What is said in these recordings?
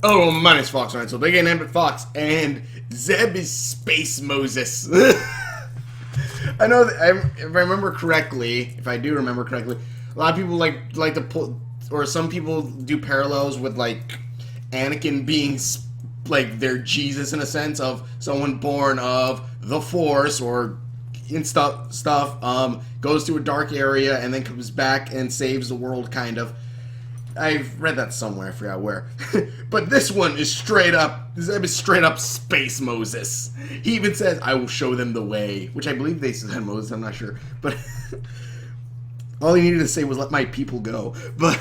Oh, well, mine is Fox, right? So they get named it Fox, and Zeb is Space Moses. I know that if I remember correctly, if I do remember correctly, a lot of people like to pull, or some people do parallels with like Anakin being like their Jesus in a sense of someone born of the Force or in stuff goes to a dark area and then comes back and saves the world kind of. I've read that somewhere, I forgot where. But this one is straight up, Zeb is straight up Space Moses. He even says, I will show them the way, which I believe they said Moses, I'm not sure. But all he needed to say was, let my people go. But,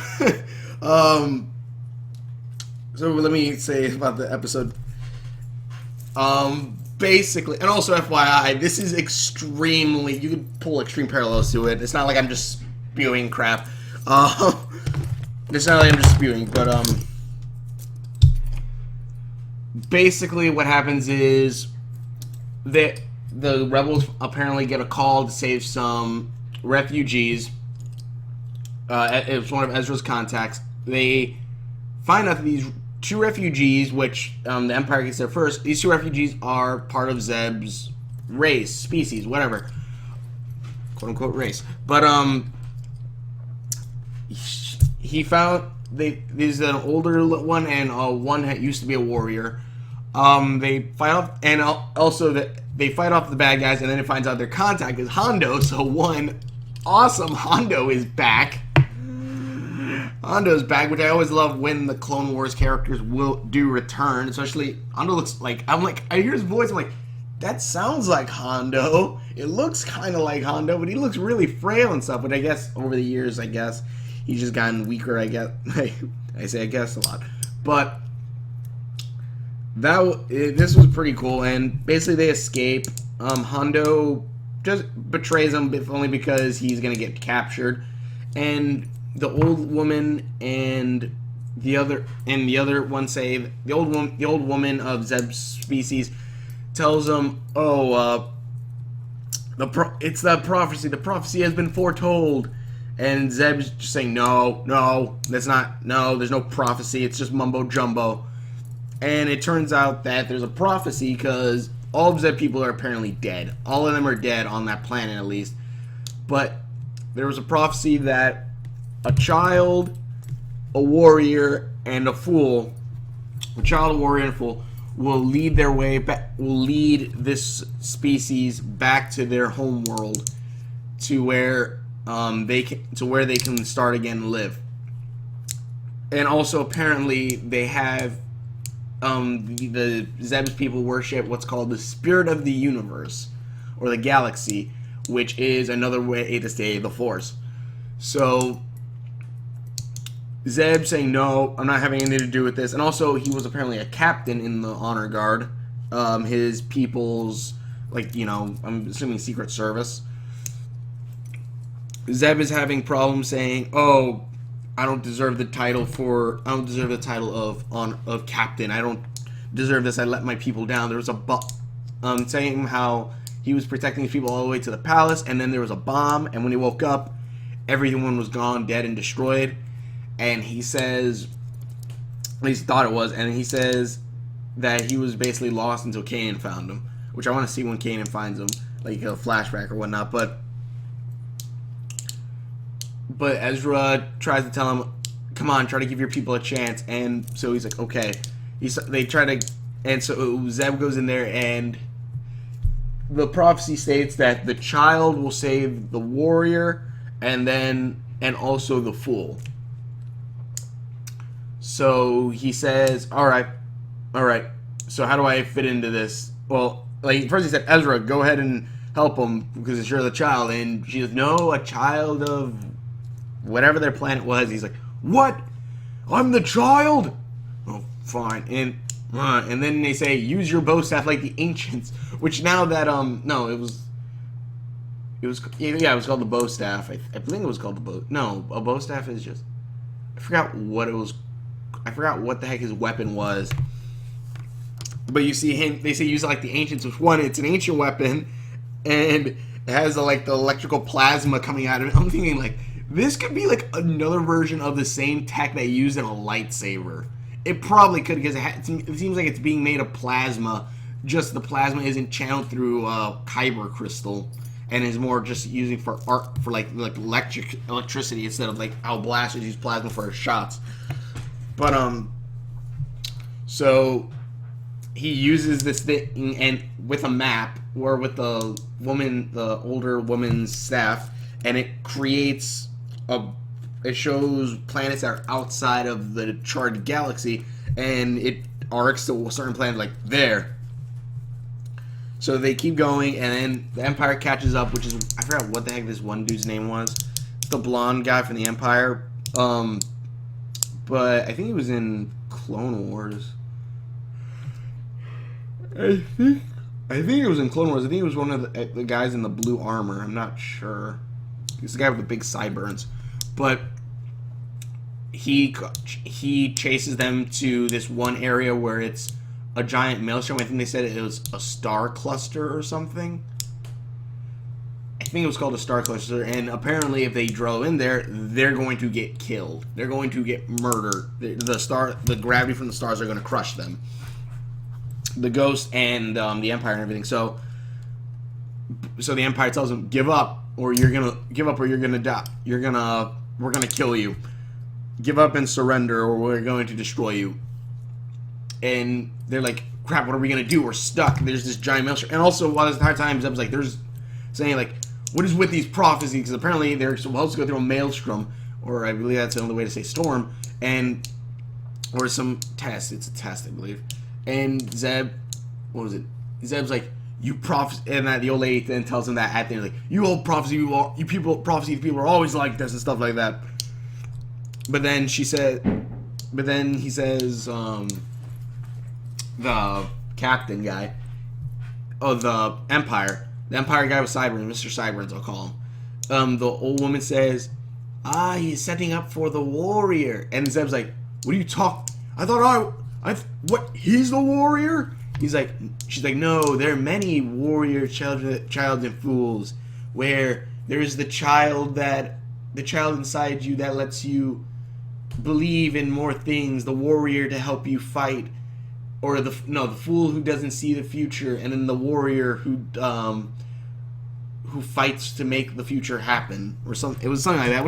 so let me say about the episode. Basically, and also FYI, this is extremely, you could pull extreme parallels to it. It's not like I'm just spewing crap. It's not like I'm just spewing, but basically what happens is that the rebels apparently get a call to save some refugees. It was one of Ezra's contacts. They find out that these two refugees, which the Empire gets there first, these two refugees are part of Zeb's race, species, whatever, quote unquote race. But he found there's an older one and one that used to be a warrior. They fight off, and also that they fight off the bad guys, and then it finds out their contact is Hondo. So one awesome Hondo is back. Hondo's back, which I always love when the Clone Wars characters do return. Especially Hondo looks like I hear his voice. I'm like, that sounds like Hondo. It looks kind of like Hondo, but he looks really frail and stuff. But I guess over the years, he's just gotten weaker. I guess I say I guess a lot, but this was pretty cool. And basically, they escape. Hondo just betrays them, if only because he's gonna get captured, and the old woman and the other one say the old woman of Zeb's species tells them, it's the prophecy. The prophecy has been foretold. And Zeb's just saying, no, that's not, no, there's no prophecy. It's just mumbo jumbo. And it turns out that there's a prophecy because all of Zeb people are apparently dead. All of them are dead on that planet, at least. But there was a prophecy that a child, a warrior, and a fool, will lead their way back, will lead this species back to their home world, to where they can start again and live. And also apparently they have the Zeb's people worship what's called the spirit of the universe or the galaxy, which is another way to say the Force. So Zeb saying, no, I'm not having anything to do with this. And also he was apparently a captain in the honor guard, his people's, I'm assuming Secret Service. Zeb is having problems saying, I don't deserve the title of captain. I don't deserve this. I let my people down. There was saying how he was protecting his people all the way to the palace, and then there was a bomb, and when he woke up, everyone was gone, dead and destroyed. And he says, at least thought it was, and he says that he was basically lost until Kanan found him, which I want to see when Kanan finds him, like a flashback or whatnot. But Ezra tries to tell him, come on, try to give your people a chance. And so he's like, okay. And so Zeb goes in there, and the prophecy states that the child will save the warrior and also the fool. So he says, all right. So how do I fit into this? Well, first he said, Ezra, go ahead and help him because you're the child. And she says, no, a child of whatever their planet was. He's like, what? I'm the child? Oh, fine. And then they say, use your bow staff like the ancients. Which now that, no, it was called the bow staff. I believe it was called the bow. No, a bow staff is just, I forgot what it was. I forgot what the heck his weapon was. But you see him, they say use it like the ancients, which one, it's an ancient weapon, and it has the electrical plasma coming out of it. I'm thinking, this could be, another version of the same tech they use in a lightsaber. It probably could because it seems like it's being made of plasma. Just the plasma isn't channeled through kyber crystal, and is more just using for art for like electricity instead of like how blasters use plasma for shots. But so he uses this thing and with a map or with the older woman's staff, and it creates it shows planets that are outside of the charted galaxy, and it arcs to a certain planet like there. So they keep going, and then the Empire catches up, which is, I forgot what the heck this one dude's name was. It's the blonde guy from the Empire. But I think he was in Clone Wars. I think it was in Clone Wars. I think it was one of the guys in the blue armor. I'm not sure. He's the guy with the big sideburns. But he chases them to this one area where it's a giant maelstrom. I think they said it was a star cluster or something. I think it was called a star cluster, and apparently if they drove in there, they're going to get killed. They're going to get murdered. The gravity from the stars are going to crush them. The Ghost and the Empire and everything. So the Empire tells them, give up or you're gonna die. We're gonna kill you. Give up and surrender or we're going to destroy you. And they're like, crap, what are we going to do? We're stuck. There's this giant maelstrom. And also, while this entire time, Zeb's like, there's saying, like, what is with these prophecies? Because apparently they're supposed to go through a maelstrom, or I believe that's the only way to say storm, or some test. It's a test, I believe. And Zeb, what was it? Zeb's like, you prophecy, and the old lady then tells him that at the end, like, you old prophecy people are always like this and stuff like that. But then he says, the captain guy, the Empire guy with sideburns, Mr. Sideburns, I'll call him. The old woman says, he's setting up for the warrior. And Zeb's like, what are you talking? What? He's the warrior? She's like, no, there are many warrior childs and fools, where there's the child inside you that lets you believe in more things, the warrior to help you fight. Or the fool who doesn't see the future, and then the warrior who fights to make the future happen, or something. It was something like that,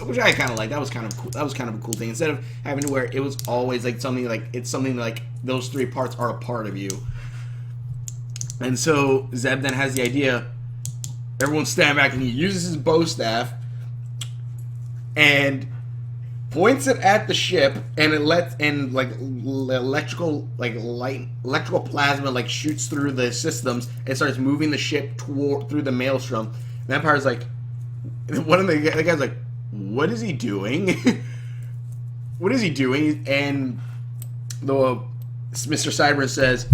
which I kind of liked. That was kind of cool. That was kind of a cool thing. Instead of having to where it was always like something like those three parts are a part of you. And so Zeb then has the idea. Everyone stand back, and he uses his bow staff and points it at the ship, and electrical plasma shoots through the systems and starts moving the ship through the maelstrom. The Empire's like, one of the guy's like, what is he doing? What is he doing? And Mr. Cyber says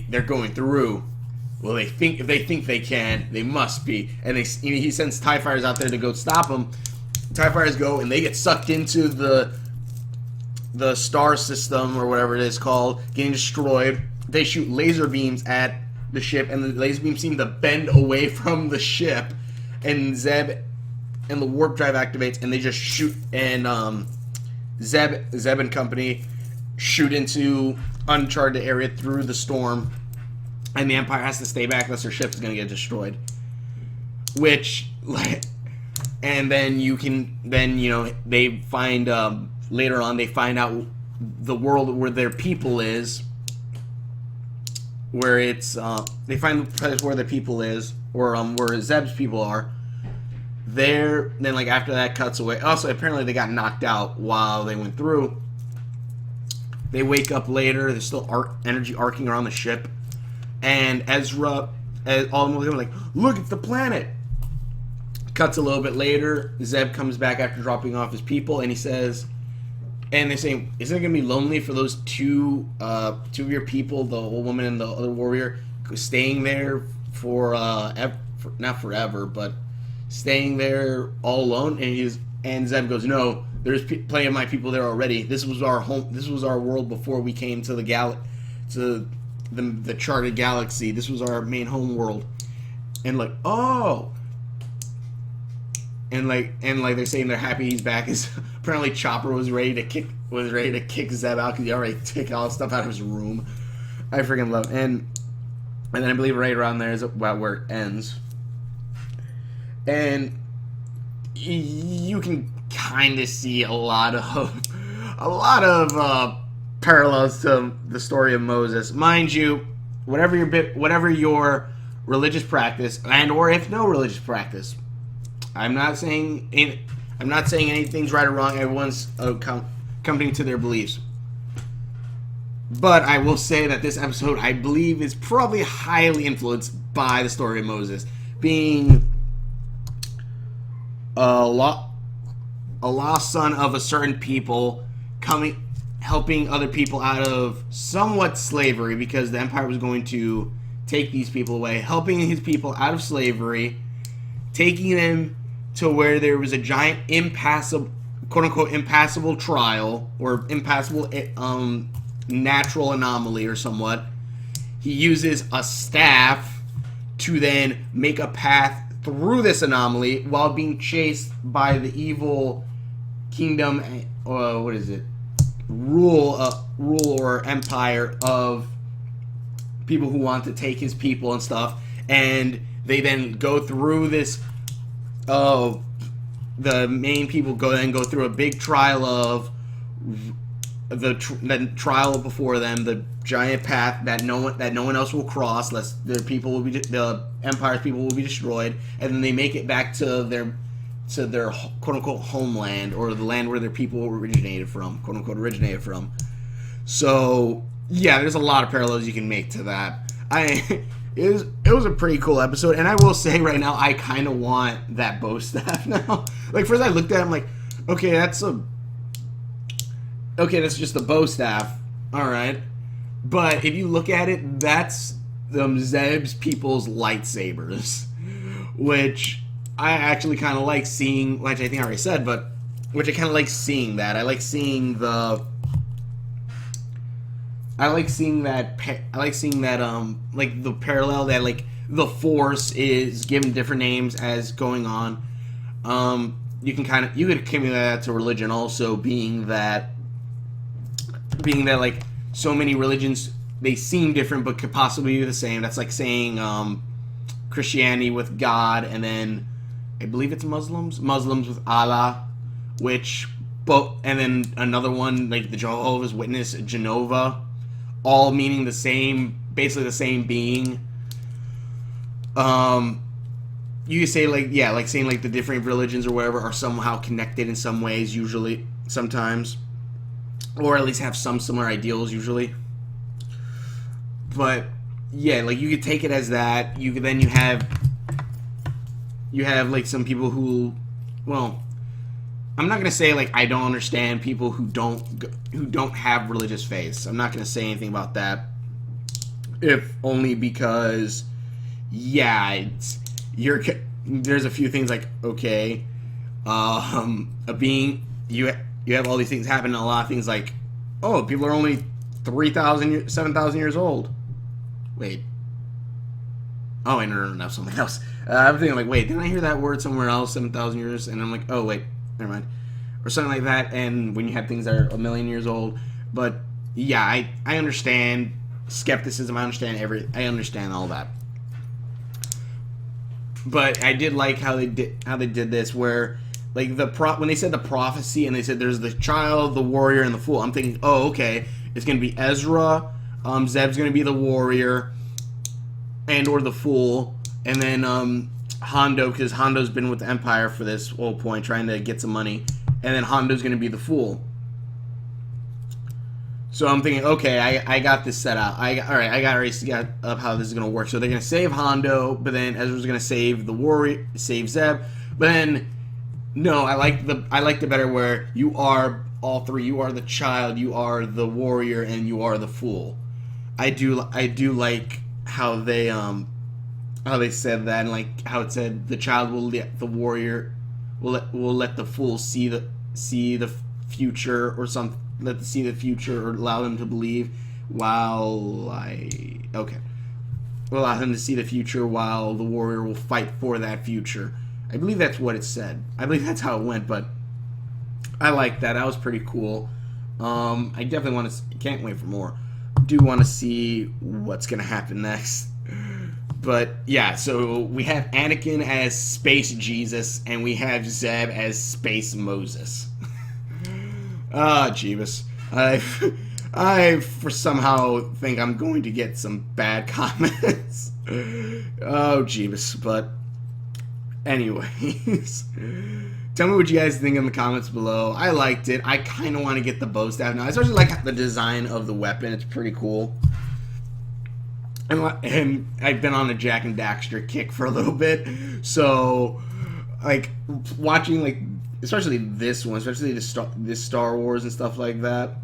they're going through. Well, if they think they can, they must be. And he sends TIE fighters out there to go stop them. TIE fighters go and they get sucked into the star system or whatever it is called, getting destroyed. They shoot laser beams at the ship, and the laser beams seem to bend away from the ship. And Zeb and the warp drive activates, and they just shoot. And Zeb and company shoot into uncharted area through the storm, and the Empire has to stay back unless their ship is going to get destroyed. And then they find later on they find out the world where their people is, where it's they find the place where their people is, or where Zeb's people are. Then after that cuts away. Also, apparently they got knocked out while they went through. They wake up later. There's still energy arcing around the ship, and all of them are like, look, it's the planet. Cuts a little bit later. Zeb comes back after dropping off his people, and he says, and they're saying, isn't it going to be lonely for those two of your people, the old woman and the other warrior, staying there for not forever, but staying there all alone? And Zeb goes, no, there's plenty of my people there already. This was our home. This was our world before we came to the charted galaxy. This was our main home world. And oh. And they're saying they're happy he's back. Apparently Chopper was ready to kick was ready to kick Zeb out because he already took all the stuff out of his room. I freaking love it. And then I believe right around there is about where it ends. And you can kind of see a lot of parallels to the story of Moses. Mind you, whatever your religious practice, and or if no religious practice, I'm not saying anything's right or wrong. Everyone's coming to their beliefs. But I will say that this episode, I believe, is probably highly influenced by the story of Moses, being a lost son of a certain people, helping other people out of somewhat slavery, because the empire was going to take these people away, helping his people out of slavery, taking them to where there was a giant quote-unquote impassable trial, or impassable natural anomaly or somewhat. He uses a staff to then make a path through this anomaly while being chased by the evil kingdom, rule or empire of people who want to take his people and stuff. And they then go through this, the main people go through a big trial of the trial before them, the giant path that no one else will cross, lest the empire's people will be destroyed, and then they make it back to their quote unquote homeland, or the land where their people originated from, quote unquote originated from. So yeah, there's a lot of parallels you can make to that. It was a pretty cool episode, and I will say right now, I kind of want that bow staff now. Like, first I looked at it, I'm like, okay, that's just the bow staff, all right. But if you look at it, that's Zeb's people's lightsabers, which I actually kind of like seeing, which I think I already said, but which I kind of like seeing that. I like seeing that like the parallel that like the Force is given different names as going on. You could accumulate that to religion also, being that like so many religions, they seem different but could possibly be the same. That's like saying Christianity with God, and then I believe it's Muslims with Allah, and then another one like the Jehovah's Witness, Jehovah, all meaning the same, basically the same being. You could say like saying like the different religions or whatever are somehow connected in some ways, usually, sometimes, or at least have some similar ideals usually. But yeah, like you could take it as that. You have like some people who, well, I'm not gonna say like I don't understand people who don't have religious faiths. I'm not gonna say anything about that, if only because there's a few things like, okay, you have all these things happen, and a lot of things like, oh, people are only 7,000 years old. Wait. Oh, wait, no, something else. I'm thinking like, wait, didn't I hear that word somewhere else, 7,000 years? And I'm like, oh, wait, never mind. Or something like that, and when you have things that are 1,000,000 years old. But yeah, I understand skepticism, I understand all that. But I did like how they did this, where like when they said the prophecy and they said there's the child, the warrior, and the fool. I'm thinking, oh, okay, it's gonna be Ezra, Zeb's gonna be the warrior, and or the fool, and then Hondo, because Hondo's been with the Empire for this whole point, trying to get some money, and then Hondo's gonna be the fool. So I'm thinking, okay, I got this set out. I already got up how this is gonna work. So they're gonna save Hondo, but then Ezra's gonna save the warrior, save Zeb. But then, no, I like the better where you are all three. You are the child, you are the warrior, and you are the fool. I do like how they said that, and like how it said the child will let the warrior will let the fool see the future or something. Let them see the future, or allow them to believe will allow them to see the future while the warrior will fight for that future. I believe that's what it said. I believe that's how it went, but I like that. That was pretty cool. I definitely want to. Can't wait for more. Do want to see what's gonna happen next. But yeah, so we have Anakin as Space Jesus, and we have Zeb as Space Moses. Ah, Jeebus. I for somehow think I'm going to get some bad comments. Oh, Jeebus. But anyways, tell me what you guys think in the comments below. I liked it. I kind of want to get the bow staff now. I especially like the design of the weapon. It's pretty cool. And I've been on a Jack and Daxter kick for a little bit, so like watching like especially this one, especially this Star Wars and stuff like that.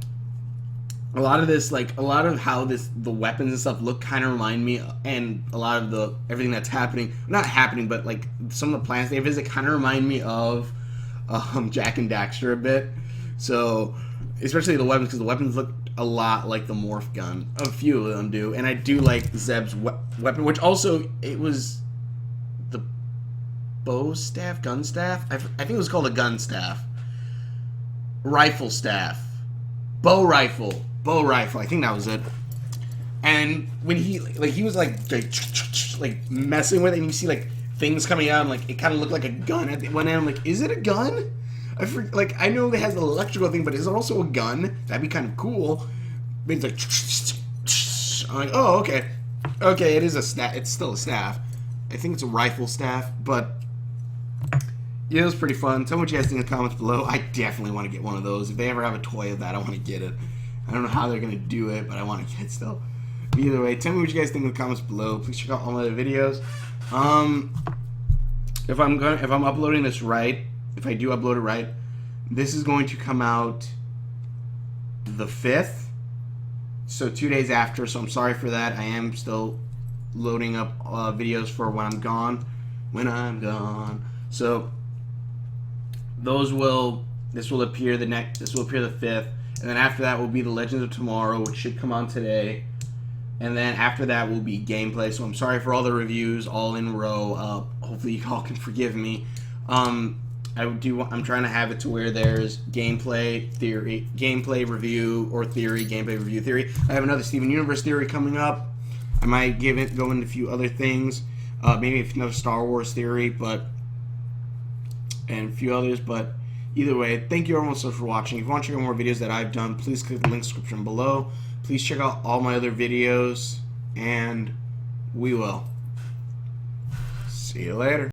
A lot of this, like a lot of how the weapons and stuff look, kind of remind me, and a lot of everything that's happening, not happening, but like some of the planets they visit, kind of remind me of Jack and Daxter a bit. So especially the weapons, because the weapons look a lot like the morph gun. A few of them do, and I do like Zeb's weapon, which also it was the bow staff, gun staff. I think it was called a gun staff, rifle staff, bow rifle. I think that was it. And when he was like messing with it, and you see like things coming out, and like it kind of looked like a gun at the one end. I'm like, is it a gun? I know it has an electrical thing, but is it also a gun? That'd be kind of cool. But it's like, I'm like, oh, okay. Okay, it is a staff. It's still a staff. I think it's a rifle staff, but yeah, it was pretty fun. Tell me what you guys think in the comments below. I definitely want to get one of those. If they ever have a toy of that, I want to get it. I don't know how they're going to do it, but I want to get it still. But either way, tell me what you guys think in the comments below. Please check out all my other videos. If I'm uploading this right, if I do upload it right, this is going to come out the 5th, so 2 days after, so I'm sorry for that. I am still loading up videos for when I'm gone. So this will appear the 5th, and then after that will be the Legends of Tomorrow, which should come on today. And then after that will be gameplay. So I'm sorry for all the reviews all in a row. Hopefully you all can forgive me. I'm trying to have it to where there's gameplay review theory. I have another Steven Universe theory coming up. I might go into a few other things. Maybe another Star Wars theory, and a few others. But either way, thank you everyone so much for watching. If you want to check out more videos that I've done, please click the link description below. Please check out all my other videos, and we will see you later.